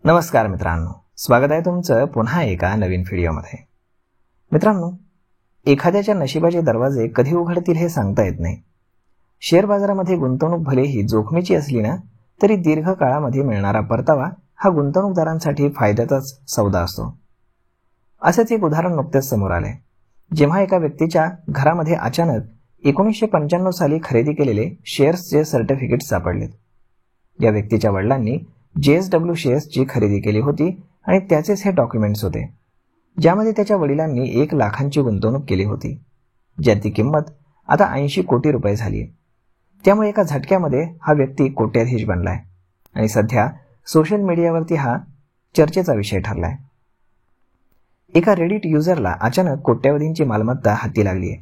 नमस्कार मित्रांनो, स्वागत आहे तुमचं पुन्हा एका नवीन व्हिडिओमध्ये। मित्रांनो, एखाद्याच्या नशिबाचे दरवाजे कधी उघडतील हे सांगता येत नाही। शेअर बाजारामध्ये गुंतवणूक भलेही जोखमीची असली ना तरी दीर्घ काळामध्ये मिळणारा परतावा हा गुंतवणूकदारांसाठी फायद्याचाच सौदा असतो। असेच एक उदाहरण नुकतेच समोर आले, जेव्हा एका व्यक्तीच्या घरामध्ये अचानक 1995 साली खरेदी केलेले शेअर्सचे सर्टिफिकेट सापडले। या व्यक्तीच्या वडिलांनी JSW शेअर्सची खरेदी केली होती आणि त्याचेच हे डॉक्युमेंट्स होते, ज्यामध्ये त्याच्या वडिलांनी 1 लाखांची गुंतवणूक केली होती, ज्याची किंमत आता 80 कोटी रुपये झाली। त्यामुळे एका झटक्यामध्ये हा व्यक्ती कोट्याधीश बनलाय आणि सध्या सोशल मीडियावरती हा चर्चेचा विषय ठरलाय। एका रेडिट युजरला अचानक कोट्यावधींची मालमत्ता हाती लागली आहे,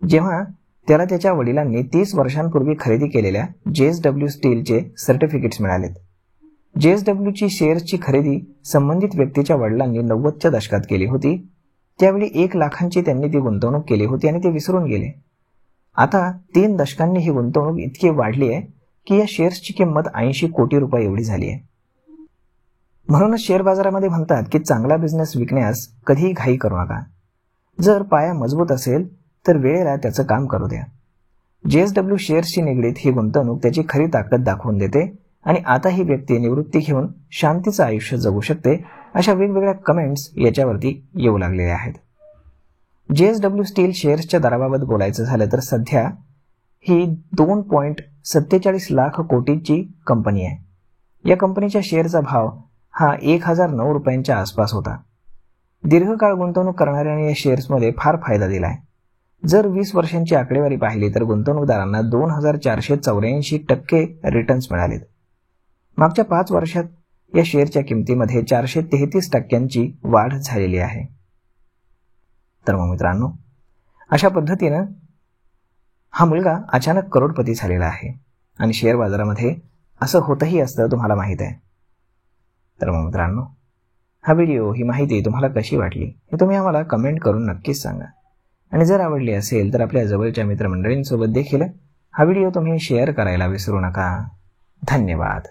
जेव्हा त्याला त्याच्या वडिलांनी 30 वर्षांपूर्वी खरेदी केलेल्या JSW स्टीलचे सर्टिफिकेट्स मिळालेत। JSWची शेअर्सची खरेदी संबंधित व्यक्तीच्या वडिलांनी 90च्या दशकात केली होती। त्यावेळी 1 लाखांची त्यांनी ती गुंतवणूक केली होती आणि ते विसरून गेले। आता 3 दशकांनी ही गुंतवणूक इतकी वाढली आहे की या शेअर्सची किंमत 80 कोटी रुपये एवढी झाली आहे। म्हणूनच शेअर बाजारामध्ये म्हणतात की चांगला बिझनेस विकण्यास कधीही घाई करू नका। जर पाया मजबूत असेल तर वेळेला त्याचं काम करू द्या। JSW शेअर्सशी निगडीत ही गुंतवणूक त्याची खरी ताकद दाखवून देते आणि आता ही व्यक्ती निवृत्ती घेऊन शांतीचं आयुष्य जगू शकते, अशा वेगवेगळ्या कमेंट्स याच्यावरती येऊ लागलेल्या आहेत। JSW स्टील शेअर्सच्या दराबाबत बोलायचं झालं तर सध्या ही 2.47 लाख कोटीची कंपनी आहे। या कंपनीच्या शेअरचा भाव हा 1009 रुपयांच्या आसपास होता। दीर्घकाळ गुंतवणूक करणाऱ्यांनी या शेअर्समध्ये फार फायदा दिलाय। जर 20 वर्षांची आकडेवारी पाहिली तर गुंतवणूकदारांना 2484% रिटर्न्स मिळालेत। मागच्या 5 वर्षात या शेअरच्या किमतीमध्ये 433% वाढ झालेली आहे। तर मग मित्रांनो, अशा पद्धतीनं हा मुलगा अचानक करोडपती झालेला आहे आणि शेअर बाजारामध्ये असं होतही असतं, तुम्हाला माहित आहे। तर मग मित्रांनो, हा व्हिडिओ, ही माहिती तुम्हाला कशी वाटली हे तुम्ही आम्हाला कमेंट करून नक्कीच सांगा आणि जर आवडली असेल तर आपल्या जवळच्या मित्रमंडळींसोबत देखील हा व्हिडिओ तुम्ही शेअर करायला विसरू नका। धन्यवाद।